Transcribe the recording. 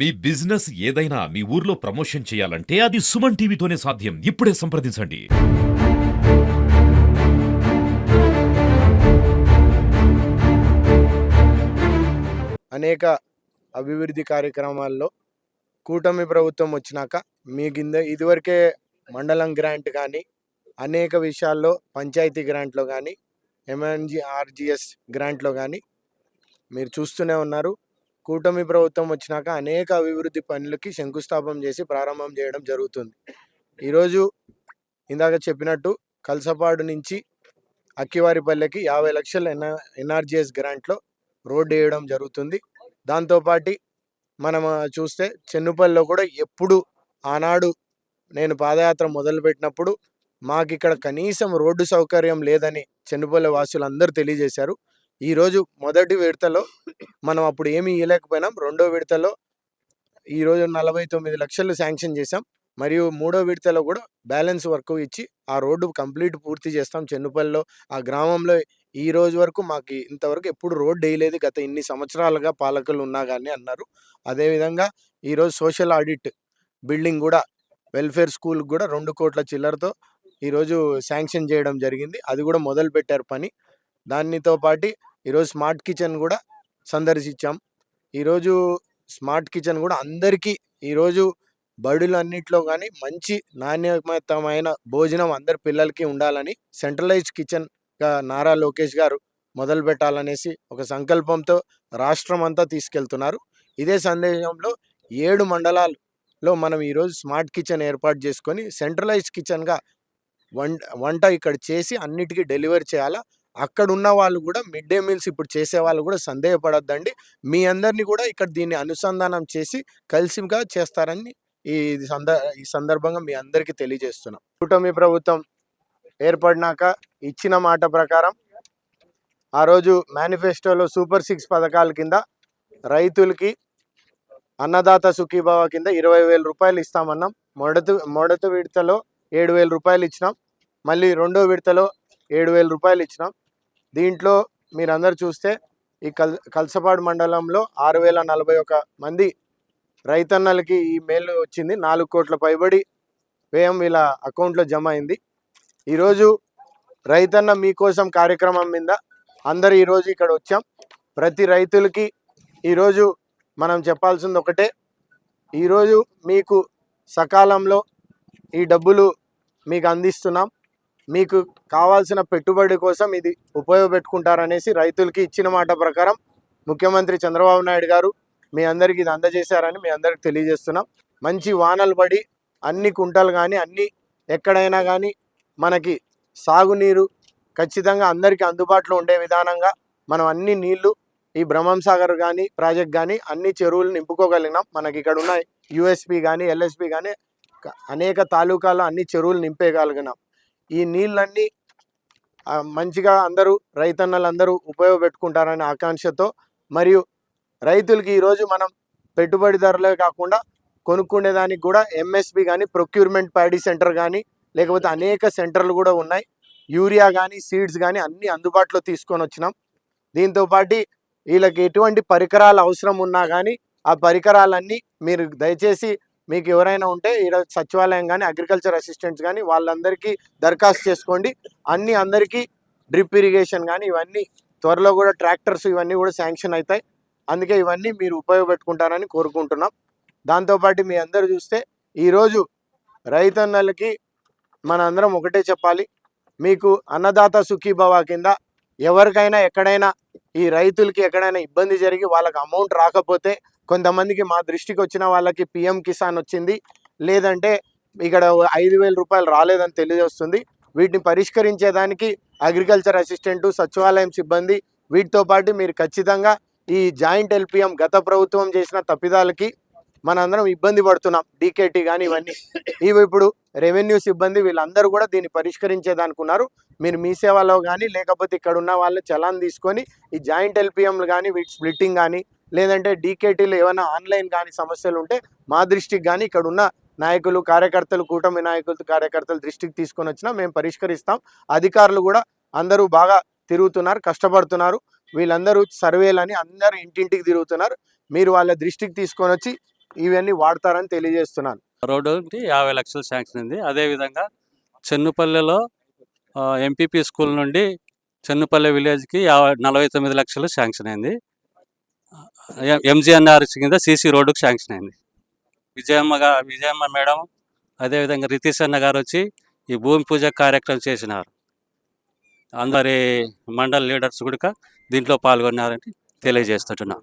మీ business ఏదైనా మీ ఊర్లో promotion చేయాలంటే అది సుమన్ టీవీతోనే సాధ్యం. ఇప్పుడే సంప్రదించండి. అనేక అభివృద్ధి కార్యక్రమాల్లో కూటమి ప్రభుత్వం వచ్చినాక మీ కింద ఇదివరకే మండలం గ్రాంట్ కానీ అనేక విషయాల్లో పంచాయతీ గ్రాంట్లో కానీ ఎంఎన్జిఆర్జిఎస్ గ్రాంట్లో కానీ మీరు చూస్తూనే ఉన్నారు. కూటమి ప్రభుత్వం వచ్చినాక అనేక అభివృద్ధి పనులకి శంకుస్థాపన చేసి ప్రారంభం చేయడం జరుగుతుంది. ఈరోజు ఇందాక చెప్పినట్టు కల్సపాడు నుంచి అక్కివారిపల్లెకి 50 లక్షల ఎన్ఆర్జిఎస్ గ్రాంట్లో రోడ్డు వేయడం జరుగుతుంది. దాంతోపాటు మనం చూస్తే చెన్నుపల్లిలో కూడా ఎప్పుడు ఆనాడు నేను పాదయాత్ర మొదలుపెట్టినప్పుడు మాకు ఇక్కడ కనీసం రోడ్డు సౌకర్యం లేదని చెన్నుపల్లి వాసులందరూ తెలియజేశారు. ఈరోజు మొదటి విడతలో మనం అప్పుడు ఏమీ ఇవ్వలేకపోయినాం. రెండో విడతలో ఈరోజు 49 లక్షలు శాంక్షన్ చేశాం. మరియు మూడో విడతలో కూడా బ్యాలెన్స్ వర్క్ ఇచ్చి ఆ రోడ్డు కంప్లీట్ పూర్తి చేస్తాం. చెన్నుపల్లిలో ఆ గ్రామంలో ఈ రోజు వరకు మాకు ఇంతవరకు ఎప్పుడు రోడ్డు వేయలేదు, గత ఇన్ని సంవత్సరాలుగా పాలకులు ఉన్నా కానీ అన్నారు. అదేవిధంగా ఈరోజు సోషల్ ఆడిట్ బిల్డింగ్ కూడా వెల్ఫేర్ స్కూల్ కూడా 2 కోట్ల చిల్లరతో ఈరోజు శాంక్షన్ చేయడం జరిగింది. అది కూడా మొదలు పెట్టారు పని. దానితో పాటు ఈరోజు స్మార్ట్ కిచెన్ కూడా సందర్శించాం. ఈరోజు స్మార్ట్ కిచెన్ కూడా అందరికీ ఈరోజు బడులన్నింటిలో కానీ మంచి నాణ్యమైన భోజనం అందరి పిల్లలకి ఉండాలని సెంట్రలైజ్డ్ కిచెన్గా నారా లోకేష్ గారు మొదలు పెట్టాలనేసి ఒక సంకల్పంతో రాష్ట్రం అంతా తీసుకెళ్తున్నారు. ఇదే సందేశంలో 7 మండలాల్లో మనం ఈరోజు స్మార్ట్ కిచెన్ ఏర్పాటు చేసుకొని సెంట్రలైజ్డ్ కిచెన్గా వంట ఇక్కడ చేసి అన్నిటికీ డెలివరీ చేయాలా. అక్కడ ఉన్న వాళ్ళు కూడా మిడ్ డే మీల్స్ ఇప్పుడు చేసే వాళ్ళు కూడా సందేహపడద్దండి. మీ అందరినీ కూడా ఇక్కడ దీన్ని అనుసంధానం చేసి కలిసిగా చేస్తారని ఈ సందర్భంగా మీ అందరికీ తెలియజేస్తున్నాం. కూటమి ప్రభుత్వం ఏర్పడినాక ఇచ్చిన మాట ప్రకారం ఆ రోజు మేనిఫెస్టోలో సూపర్ 6 పథకాల కింద రైతులకి అన్నదాత సుఖీభావ కింద 20,000 రూపాయలు ఇస్తామన్నాం. మొదటి విడతలో 7,000 రూపాయలు ఇచ్చినాం. మళ్ళీ రెండో విడతలో 7,000 రూపాయలు ఇచ్చినాం. దీంట్లో మీరందరూ చూస్తే ఈ కల్సపాడు మండలంలో 6,041 మంది రైతన్నలకి ఈ మేలు వచ్చింది. 4 కోట్ల పైబడి వ్యయం వీళ్ళ అకౌంట్లో జమ అయింది. ఈరోజు రైతన్న మీకోసం కార్యక్రమం మీద అందరు ఈరోజు ఇక్కడ వచ్చాం. ప్రతి రైతులకి ఈరోజు మనం చెప్పాల్సింది ఒకటే, ఈరోజు మీకు సకాలంలో ఈ డబ్బులు మీకు అందిస్తున్నాం. మీకు కావాల్సిన పెట్టుబడి కోసం ఇది ఉపయోగపెట్టుకుంటారనేసి రైతులకి ఇచ్చిన మాట ప్రకారం ముఖ్యమంత్రి చంద్రబాబు నాయుడు గారు మీ అందరికీ ఇది అందజేశారని మీ అందరికి తెలియజేస్తున్నాం. మంచి వానలు పడి అన్ని కుంటలు కానీ అన్ని ఎక్కడైనా కానీ మనకి సాగునీరు ఖచ్చితంగా అందరికీ అందుబాటులో ఉండే విధానంగా మనం అన్ని నీళ్లు ఈ బ్రహ్మంసాగర్ కానీ ప్రాజెక్ట్ కానీ అన్ని చెరువులు నింపుకోగలిగినాం. మనకి ఇక్కడ ఉన్న యూఎస్పీ కానీ ఎల్ఎస్పీ కానీ అనేక తాలూకాలో అన్ని చెరువులు నింపేయగలిగినాం. ఈ నీళ్ళన్నీ మంచిగా అందరూ రైతన్నలందరూ ఉపయోగపెట్టుకుంటారనే ఆకాంక్షతో మరియు రైతులకి ఈరోజు మనం పెట్టుబడిదారులే కాకుండా కొనుక్కునేదానికి కూడా ఎంఎస్పి కానీ ప్రొక్యూర్మెంట్ ప్యాడీ సెంటర్ కానీ లేకపోతే అనేక సెంటర్లు కూడా ఉన్నాయి. యూరియా కానీ సీడ్స్ కానీ అన్నీ అందుబాటులో తీసుకొని వచ్చినాం. దీంతోపాటు వీళ్ళకి ఎటువంటి పరికరాలు అవసరం ఉన్నా కానీ ఆ పరికరాలన్నీ మీరు దయచేసి మీకు ఎవరైనా ఉంటే ఈరోజు సచివాలయం కానీ అగ్రికల్చర్ అసిస్టెంట్స్ కానీ వాళ్ళందరికీ దరఖాస్తు చేసుకోండి. అందరికీ డ్రిప్ ఇరిగేషన్ కానీ ఇవన్నీ త్వరలో కూడా ట్రాక్టర్స్ ఇవన్నీ కూడా శాంక్షన్ అవుతాయి. అందుకే ఇవన్నీ మీరు ఉపయోగపెట్టుకుంటారని కోరుకుంటున్నాం. దాంతోపాటు మీ అందరూ చూస్తే ఈరోజు రైతన్నలకి మన అందరం ఒకటే చెప్పాలి, మీకు అన్నదాత సుఖీభవ కింద ఎవరికైనా ఎక్కడైనా ఈ రైతులకి ఎక్కడైనా ఇబ్బంది జరిగి వాళ్ళకి అమౌంట్ రాకపోతే కొంతమందికి మా దృష్టికి వచ్చిన వాళ్ళకి పిఎం కిసాన్ వచ్చింది, లేదంటే ఇక్కడ 5,000 రూపాయలు రాలేదని తెలియజేస్తుంది. వీటిని పరిష్కరించేదానికి అగ్రికల్చర్ అసిస్టెంటు సచివాలయం సిబ్బంది వీటితో పాటు మీరు ఖచ్చితంగా ఈ జాయింట్ ఎల్పిఎం గత ప్రభుత్వం చేసిన తప్పిదాలకి మనందరం ఇబ్బంది పడుతున్నాం. డీకేటీ కానీ ఇవన్నీ ఇప్పుడు రెవెన్యూ సిబ్బంది వీళ్ళందరూ కూడా దీన్ని పరిష్కరించేదానికి ఉన్నారు. మీరు మీ సేవలో కానీ లేకపోతే ఇక్కడ ఉన్న వాళ్ళు చలాన్ తీసుకొని ఈ జాయింట్ ఎల్పిఎంలు కానీ వీటి స్ప్లిట్టింగ్ కానీ లేదంటే డీకేటీలు ఏమైనా ఆన్లైన్ కానీ సమస్యలు ఉంటే మా దృష్టికి కానీ ఇక్కడ ఉన్న నాయకులు కార్యకర్తలు కూటమి నాయకులు కార్యకర్తలు దృష్టికి తీసుకొని వచ్చినా మేము పరిష్కరిస్తాం. అధికారులు కూడా అందరూ బాగా తిరుగుతున్నారు, కష్టపడుతున్నారు. వీళ్ళందరూ సర్వేలని అందరూ ఇంటింటికి తిరుగుతున్నారు. మీరు వాళ్ళ దృష్టికి తీసుకొని వచ్చి ఇవన్నీ వాడతారని తెలియజేస్తున్నాను. రోడ్డుకి 50 లక్షలు శాంక్షన్ అయింది. అదేవిధంగా చెన్నుపల్లెలో ఎంపీపీ స్కూల్ నుండి చెన్నుపల్లె విలేజ్కి 49 లక్షలు శాంక్షన్ అయింది. ఎంజీఎన్ఆర్ కింద సీసీ రోడ్డుకు శాంక్షన్ అయింది. విజయమ్మ మేడం అదేవిధంగా రితీష్ అన్న గారు వచ్చి ఈ భూమి పూజ కార్యక్రమం చేసినారు. అందరి మండల్ లీడర్స్ కూడా దీంట్లో పాల్గొన్నారని తెలియజేస్తుంటున్నాం.